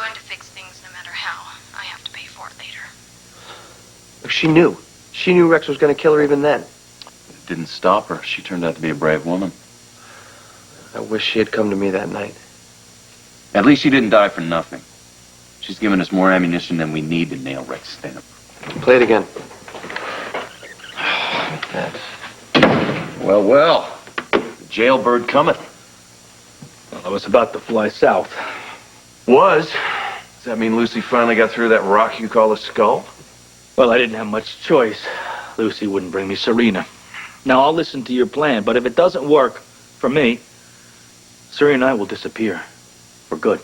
going to fix things no matter how. I have to pay for it later. She knew. She knew Rex was going to kill her even then. It didn't stop her. She turned out to be a brave woman. I wish she had come to me that night. At least she didn't die for nothing. She's given us more ammunition than we need to nail Rex Stamp. Play it again. Well, well. The jailbird cometh. Well, I was about to fly south. Was? Does that mean Lucy finally got through that rock you call a skull? Well, I didn't have much choice. Lucy wouldn't bring me Serena. Now, I'll listen to your plan, but if it doesn't work for me, Serena and I will disappear. For good.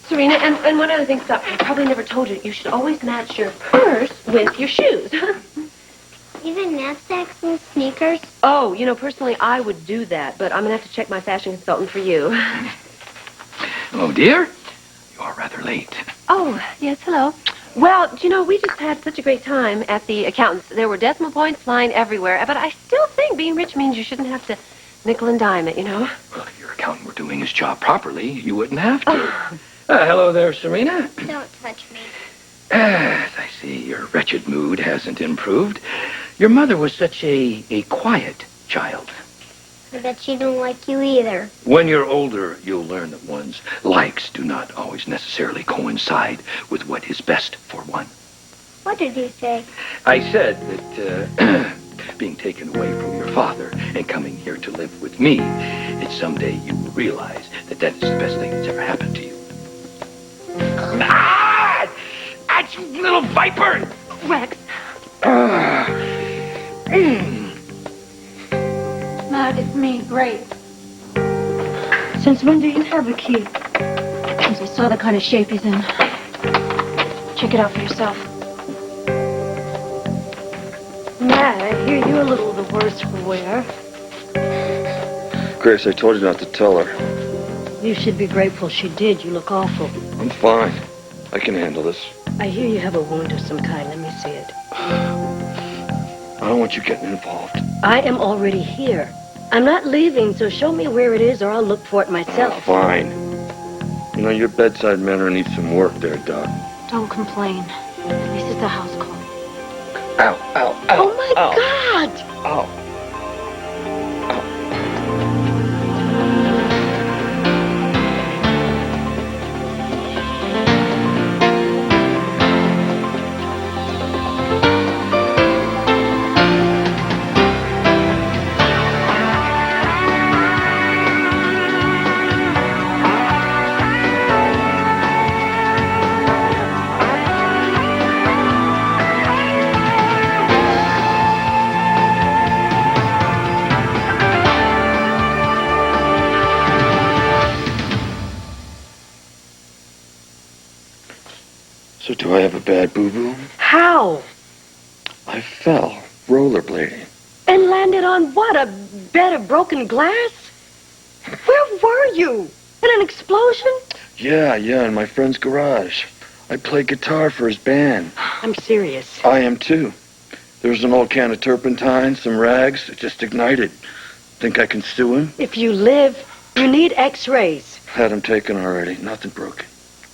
Serena, and one other thing, stop. I probably never told you. You should always match your purse with your shoes. Even knapsacks and sneakers? Oh, you know, personally, I would do that, but I'm going to have to check my fashion consultant for you. Hello, dear. You are rather late. Oh, yes, hello. Well, you know, we just had such a great time at the accountant's. There were decimal points flying everywhere, but I still think being rich means you shouldn't have to nickel and dime it, you know? Well, if your accountant were doing his job properly, you wouldn't have to. Hello there, Serena. Don't touch me. As I see, your wretched mood hasn't improved. Your mother was such a quiet child. I bet she don't like you either. When you're older, you'll learn that one's likes do not always necessarily coincide with what is best for one. What did you say? I said that being taken away from your father and coming here to live with me, that someday you will realize that that is the best thing that's ever happened to you. Ah! You little viper! Rex. Matt, it's me, Grace. Since when do you have a key? Since I saw the kind of shape he's in. Check it out for yourself. Matt, I hear you're a little the worse for wear. Grace, I told you not to tell her. You should be grateful she did. You look awful. I'm fine. I can handle this. I hear you have a wound of some kind. Let me see it. I don't want you getting involved. I am already here. I'm not leaving, so show me where it is or I'll look for it myself. Fine. You know, your bedside manner needs some work there, Doc. Don't complain. This is the house call. Ow, ow, ow. Oh, my ow. God! Ow. So do I have a bad boo-boo? How? I fell rollerblading. And landed on what? A bed of broken glass? Where were you? In an explosion? Yeah, in my friend's garage. I played guitar for his band. I'm serious. I am too. There was an old can of turpentine, some rags. It just ignited. Think I can sue him? If you live, you need x-rays. Had him taken already. Nothing broken.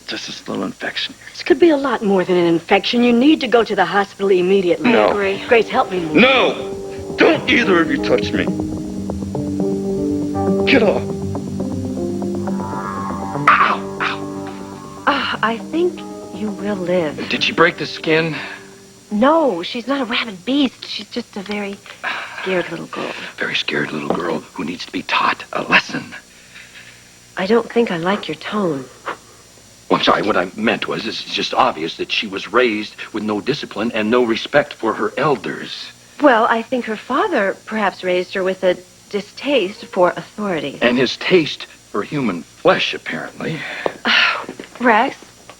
Just this little infection. This could be a lot more than an infection. You need to go to the hospital immediately. No. I agree. Grace, help me move. No! Don't either of you touch me. Get off. Ow, ow. I think you will live. Did she break the skin? No, she's not a rabid beast. She's just a very scared little girl. Very scared little girl who needs to be taught a lesson. I don't think I like your tone. Well, I'm sorry, what I meant was, it's just obvious that she was raised with no discipline and no respect for her elders. Well, I think her father perhaps raised her with a distaste for authority. And his taste for human flesh, apparently. Rex,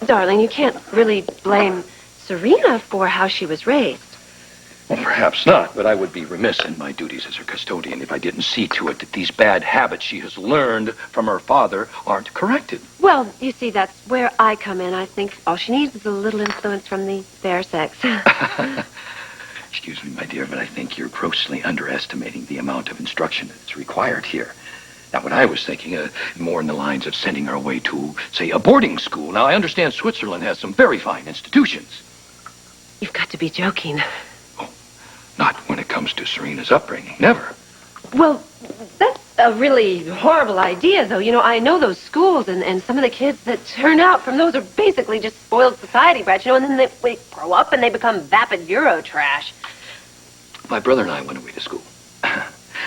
darling, you can't really blame Serena for how she was raised. Well, perhaps not, but I would be remiss in my duties as her custodian if I didn't see to it that these bad habits she has learned from her father aren't corrected. Well, you see, that's where I come in. I think all she needs is a little influence from the fair sex. Excuse me, my dear, but I think you're grossly underestimating the amount of instruction that's required here. Now, what I was thinking, more in the lines of sending her away to, say, a boarding school. Now, I understand Switzerland has some very fine institutions. You've got to be joking. Not when it comes to Serena's upbringing. Never. Well, that's a really horrible idea, though. You know, I know those schools, and some of the kids that turn out from those are basically just spoiled society brats, you know, and then they grow up and they become vapid Euro trash. My brother and I went away to school.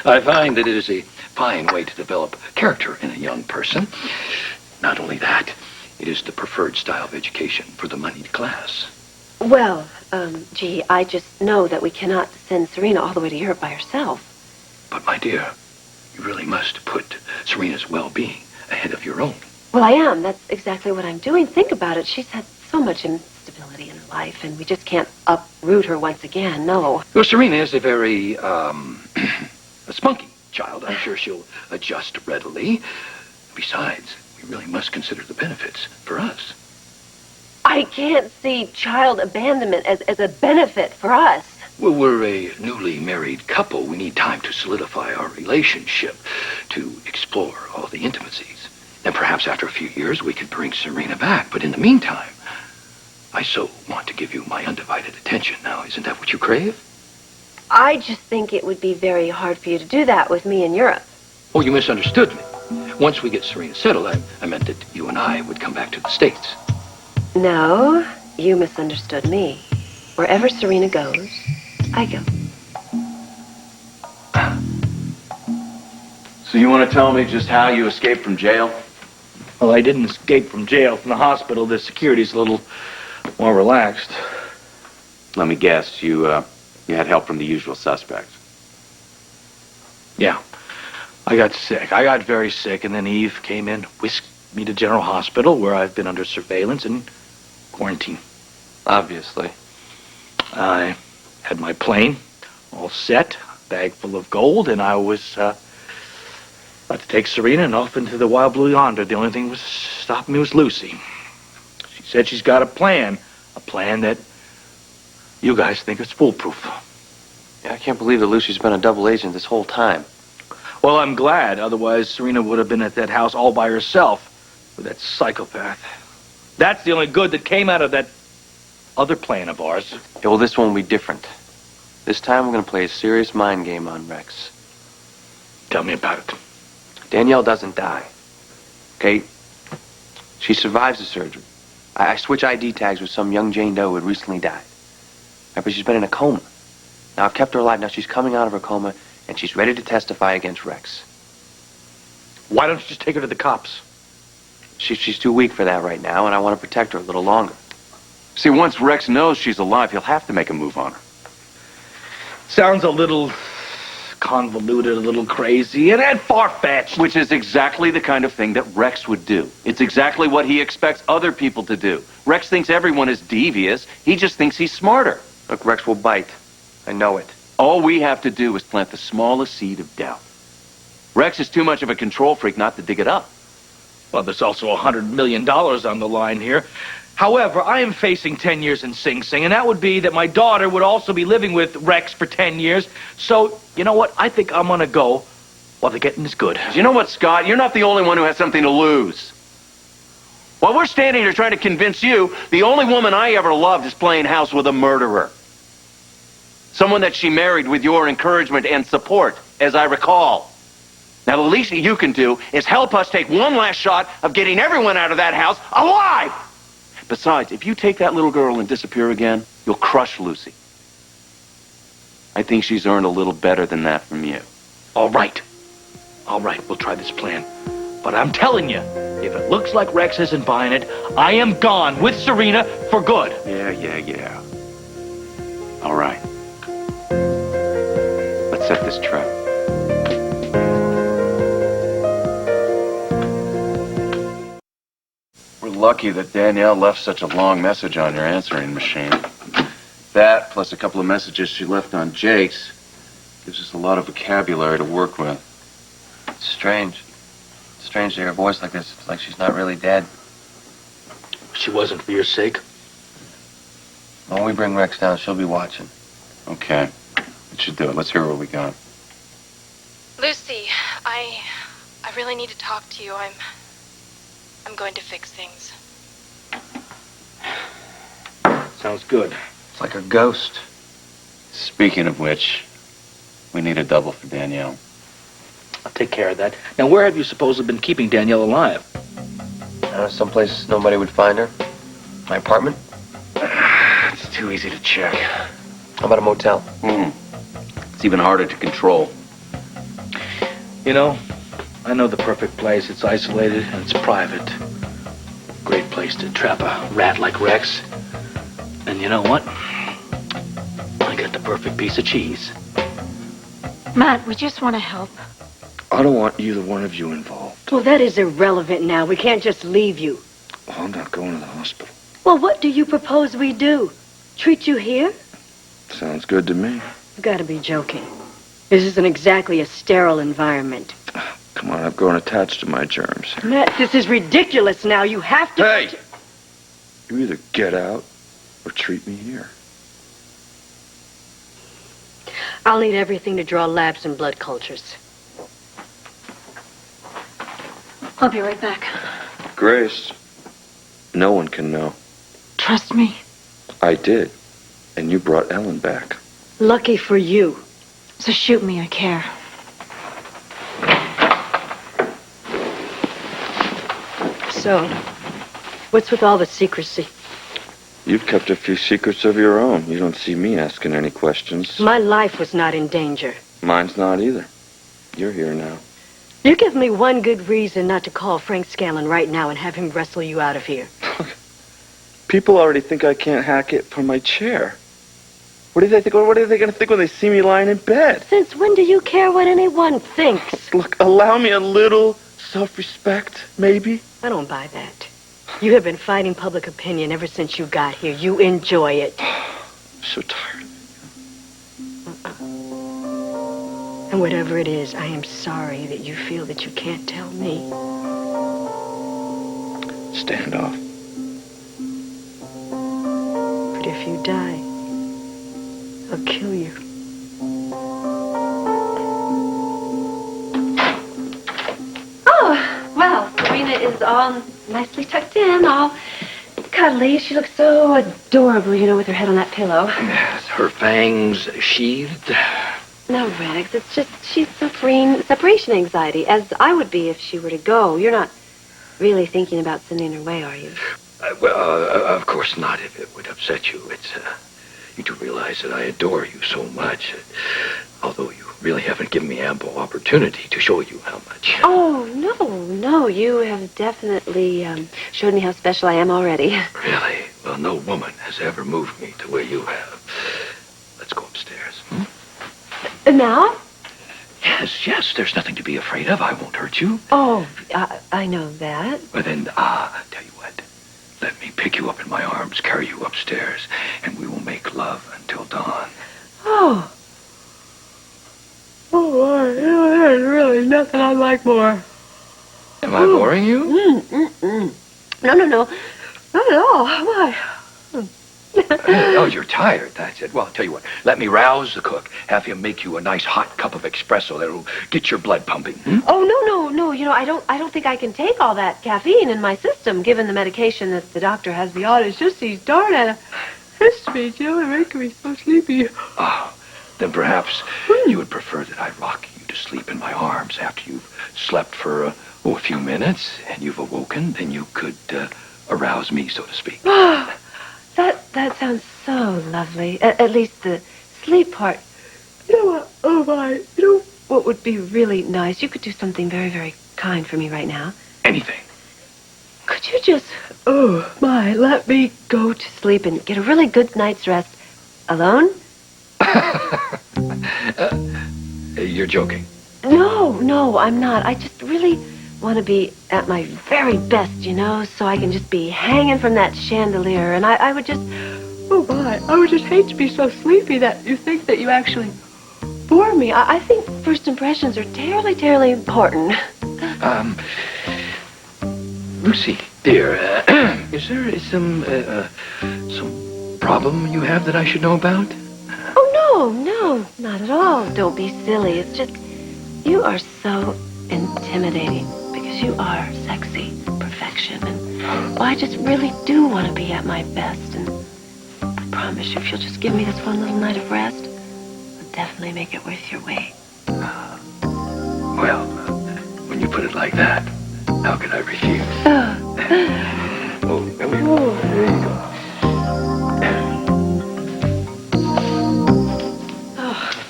I find that it is a fine way to develop character in a young person. Not only that, it is the preferred style of education for the moneyed class. Well, gee, I just know that we cannot send Serena all the way to Europe by herself. But, my dear, you really must put Serena's well-being ahead of your own. Well, I am. That's exactly what I'm doing. Think about it. She's had so much instability in her life, and we just can't uproot her once again, no. Well, Serena is a very, a spunky child. I'm sure she'll adjust readily. Besides, we really must consider the benefits for us. I can't see child abandonment as a benefit for us. Well, we're a newly married couple. We need time to solidify our relationship, to explore all the intimacies. And perhaps after a few years, we can bring Serena back. But in the meantime, I so want to give you my undivided attention. Now, isn't that what you crave? I just think it would be very hard for you to do that with me in Europe. Oh, you misunderstood me. Once we get Serena settled, I meant that you and I would come back to the States. No, you misunderstood me. Wherever Serena goes, I go. So you want to tell me just how you escaped from jail? Well, I didn't escape from jail. From the hospital, the security's a little more relaxed. Let me guess, you had help from the usual suspects. Yeah. I got sick. I got very sick, and then Eve came in, whisked me to General Hospital, where I've been under surveillance and quarantine. Obviously. I had my plane all set, bag full of gold, and I was about to take Serena and off into the wild blue yonder. The only thing was stopping me was Lucy. She said she's got a plan that you guys think is foolproof. Yeah, I can't believe that Lucy's been a double agent this whole time. Well, I'm glad. Otherwise, Serena would have been at that house all by herself with that psychopath. That's the only good that came out of that other plan of ours. Yeah, well, this one will be different. This time we're going to play a serious mind game on Rex. Tell me about it. Danielle doesn't die. Okay? She survives the surgery. I switch ID tags with some young Jane Doe who had recently died. Right, but she's been in a coma. Now, I've kept her alive. Now she's coming out of her coma, and she's ready to testify against Rex. Why don't you just take her to the cops? She's too weak for that right now, and I want to protect her a little longer. See, once Rex knows she's alive, he'll have to make a move on her. Sounds a little convoluted, a little crazy, and far-fetched. Which is exactly the kind of thing that Rex would do. It's exactly what he expects other people to do. Rex thinks everyone is devious. He just thinks he's smarter. Look, Rex will bite. I know it. All we have to do is plant the smallest seed of doubt. Rex is too much of a control freak not to dig it up. Well, there's also $100 million on the line here. However, I am facing 10 years in Sing Sing, and that would be that my daughter would also be living with Rex for 10 years. So, you know what? I think I'm going to go while the getting is good. You know what, Scott? You're not the only one who has something to lose. While we're standing here trying to convince you, the only woman I ever loved is playing house with a murderer. Someone that she married with your encouragement and support, as I recall. Now, the least that you can do is help us take one last shot of getting everyone out of that house alive! Besides, if you take that little girl and disappear again, you'll crush Lucy. I think she's earned a little better than that from you. All right, we'll try this plan. But I'm telling you, if it looks like Rex isn't buying it, I am gone with Serena for good. Yeah. All right. Let's set this trap. We're lucky that Danielle left such a long message on your answering machine. That, plus a couple of messages she left on Jake's, gives us a lot of vocabulary to work with. It's strange. It's strange to hear a voice like this. It's like she's not really dead. She wasn't for your sake. When we bring Rex down, she'll be watching. Okay. It should do it. Let's hear what we got. Lucy, I I really need to talk to you. I'm going to fix things. Sounds good. It's like a ghost. Speaking of which, we need a double for Danielle. I'll take care of that. Now, where have you supposedly been keeping Danielle alive? Someplace nobody would find her. My apartment? It's too easy to check. How about a motel? It's even harder to control. You know, I know the perfect place. It's isolated and it's private. Great place to trap a rat like Rex. And you know what? I got the perfect piece of cheese. Matt, we just want to help. I don't want either one of you involved. Well, that is irrelevant now. We can't just leave you. Well, I'm not going to the hospital. Well, what do you propose we do? Treat you here? Sounds good to me. You've got to be joking. This isn't exactly a sterile environment. Come on, I've grown attached to my germs. Matt, this is ridiculous now. You have to... Hey! You either get out or treat me here. I'll need everything to draw labs and blood cultures. I'll be right back. Grace, no one can know. Trust me. I did. And you brought Ellen back. Lucky for you. So shoot me, I care. So, what's with all the secrecy? You've kept a few secrets of your own. You don't see me asking any questions. My life was not in danger. Mine's not either. You're here now. You give me one good reason not to call Frank Scanlon right now and have him wrestle you out of here. People already think I can't hack it from my chair. What do they think? What are they going to think when they see me lying in bed? Since when do you care what anyone thinks? Look, allow me a little self-respect, maybe. I don't buy that. You have been fighting public opinion ever since you got here. You enjoy it. I'm so tired of it. And whatever it is, I am sorry that you feel that you can't tell me. Stand off. But if you die, I'll kill you. Oh, well, Serena is all nicely tucked in, all cuddly. She looks so adorable, you know, with her head on that pillow. Yes, her fangs sheathed. No, Rex, it's just she's suffering separation anxiety, as I would be if she were to go. You're not really thinking about sending her away, are you? Of course not, if it would upset you. You do realize that I adore you so much, although you really haven't given me ample opportunity to show you how much. Oh, no, you have definitely showed me how special I am already. Really? Well, no woman has ever moved me the way you have. Let's go upstairs. Now? Yes, there's nothing to be afraid of. I won't hurt you. Oh, I know that. But then, tell you what. Let me pick you up in my arms, carry you upstairs, and we will make love until dawn. Oh. Oh, there's really nothing I like more. Am I boring you? No. Not at all. Why? Oh, you're tired, that's it. Well, I'll tell you what. Let me rouse the cook. Have him make you a nice hot cup of espresso that'll get your blood pumping. Oh, no. You know, I don't think I can take all that caffeine in my system, given the medication that the doctor has me on. It's just these darn antihistamines, you know, they're making me so sleepy. Oh, then perhaps you would prefer that I rock you to sleep in my arms after you've slept for, a few minutes, and you've awoken, then you could, arouse me, so to speak. That sounds so lovely. At least the sleep part. You know what? Oh, my. You know what would be really nice? You could do something very, very kind for me right now. Anything. Could you just, let me go to sleep and get a really good night's rest alone? You're joking. No, I'm not. I just really want to be at my very best, you know, so I can just be hanging from that chandelier, and I would just, I would just hate to be so sleepy that you think that you actually bore me. I think first impressions are terribly, terribly important. Lucy, dear, is there some problem you have that I should know about? Oh, no, not at all. Don't be silly. It's just, you are so intimidating because you are sexy perfection. And I just really do want to be at my best. And I promise you, if you'll just give me this one little night of rest, I'll definitely make it worth your wait. Well, when you put it like that, how could I refuse? Oh, there we go. There you go.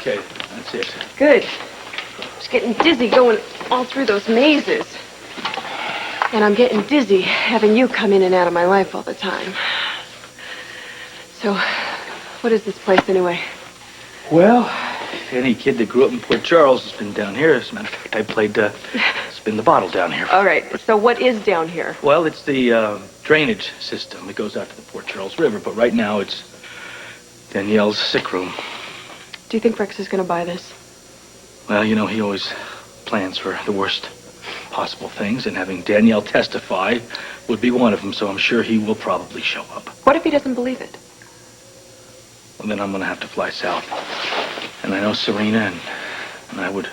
Okay, that's it. Good. Just getting dizzy going all through those mazes. And I'm getting dizzy having you come in and out of my life all the time. So, what is this place anyway? Well, any kid that grew up in Port Charles has been down here. As a matter of fact, I played Spin the Bottle down here. All right, so what is down here? Well, it's the drainage system that goes out to the Port Charles River, but right now it's Danielle's sick room. Do you think Rex is going to buy this? Well, you know, he always plans for the worst possible things, and having Danielle testify would be one of them, so I'm sure he will probably show up. What if he doesn't believe it? Well, then I'm going to have to fly south. And I know Serena and I would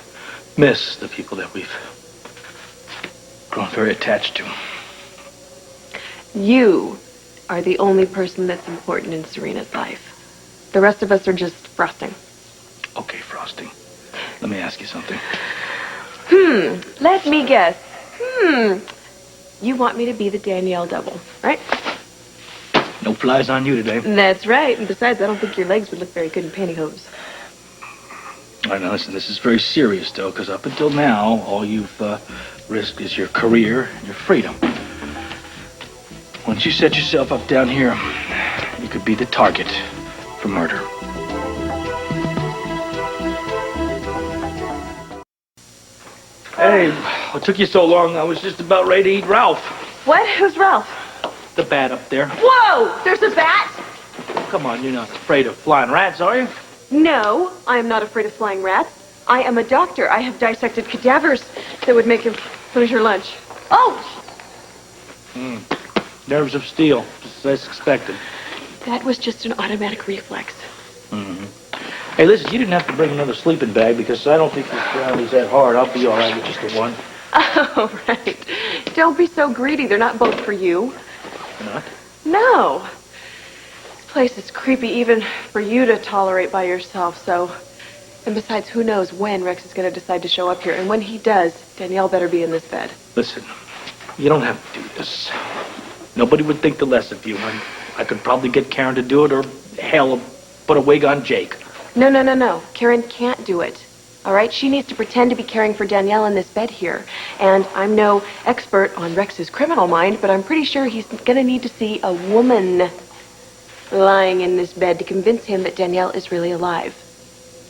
miss the people that we've grown very attached to. You are the only person that's important in Serena's life. The rest of us are just frosting. Okay, Frosty. Let me ask you something. Let me guess. You want me to be the Danielle double, right? No flies on you today. That's right. And besides, I don't think your legs would look very good in pantyhose. I know, listen, this is very serious, though, because up until now, all you've risked is your career and your freedom. Once you set yourself up down here, you could be the target for murder. Hey, what took you so long? I was just about ready to eat Ralph. What? Who's Ralph? The bat up there. Whoa! There's a bat? Come on, you're not afraid of flying rats, are you? No, I am not afraid of flying rats. I am a doctor. I have dissected cadavers that would make him finish your lunch. Oh! Nerves of steel, just as expected. That was just an automatic reflex. Hey, listen, you didn't have to bring another sleeping bag because I don't think this ground is that hard. I'll be all right with just the one. Oh, right. Don't be so greedy. They're not both for you. Not? No. This place is creepy even for you to tolerate by yourself, so... And besides, who knows when Rex is going to decide to show up here. And when he does, Danielle better be in this bed. Listen, you don't have to do this. Nobody would think the less of you. I could probably get Karen to do it, or hell, put a wig on Jake. No. Karen can't do it. All right? She needs to pretend to be caring for Danielle in this bed here. And I'm no expert on Rex's criminal mind, but I'm pretty sure he's going to need to see a woman lying in this bed to convince him that Danielle is really alive.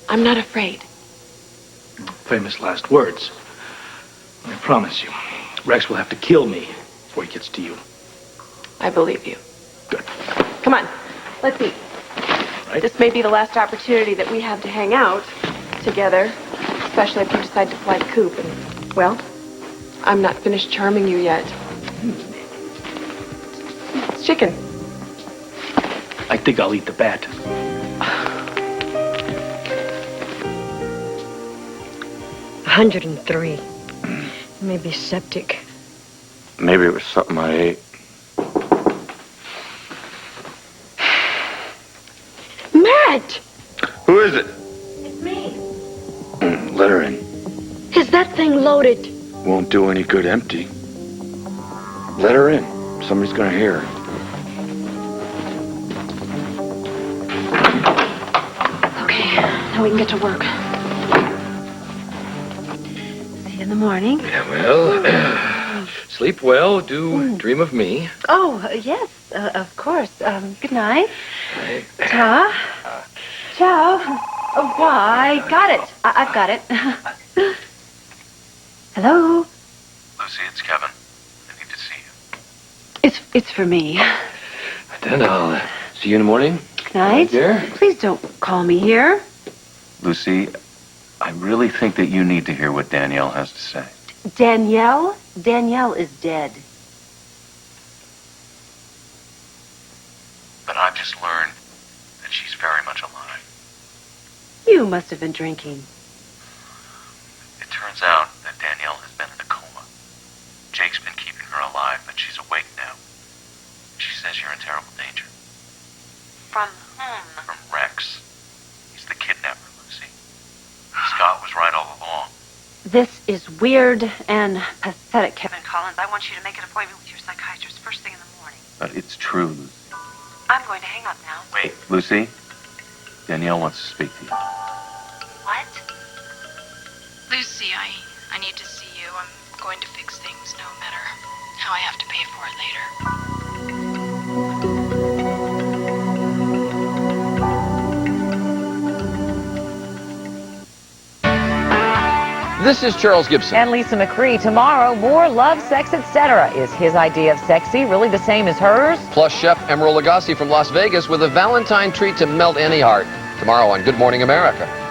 I'm not afraid. Famous last words. I promise you, Rex will have to kill me before he gets to you. I believe you. Good. Come on. Let's eat. Right? This may be the last opportunity that we have to hang out together, especially if you decide to fly the coop. And, well, I'm not finished charming you yet. It's chicken. I think I'll eat the bat. 103. Maybe septic. Maybe it was something I ate. Matt! Who is it? It's me. Let her in. Is that thing loaded? Won't do any good empty. Let her in. Somebody's gonna hear her. Okay, now we can get to work. See you in the morning. Yeah, well, sleep well, do dream of me. Oh, yes, of course. Good night. Right. Ta. Ciao. Oh, why? Got it. I've got it. Hello? Lucy, it's Kevin. I need to see you. It's for me. Then I'll see you in the morning. Good night. Dear. Please don't call me here. Lucy, I really think that you need to hear what Danielle has to say. Danielle? Danielle is dead. But I've just learned that she's very much alive. You must have been drinking. It turns out that Danielle has says you're in terrible danger. From whom? From Rex. He's the kidnapper, Lucy. Scott was right all along. This is weird and pathetic, Kevin Collins. I want you to make an appointment with your psychiatrist first thing in the morning. But it's true, Lucy. I'm going to hang up now. Wait, Lucy? Danielle wants to speak to you. What? Lucy, I need to see you. I'm going to fix things no matter how I have to pay for it later. This is Charles Gibson. And Lisa McCree. Tomorrow, more Love, Sex, Etc. Is his idea of sexy really the same as hers? Plus Chef Emeril Lagasse from Las Vegas with a Valentine treat to melt any heart. Tomorrow on Good Morning America.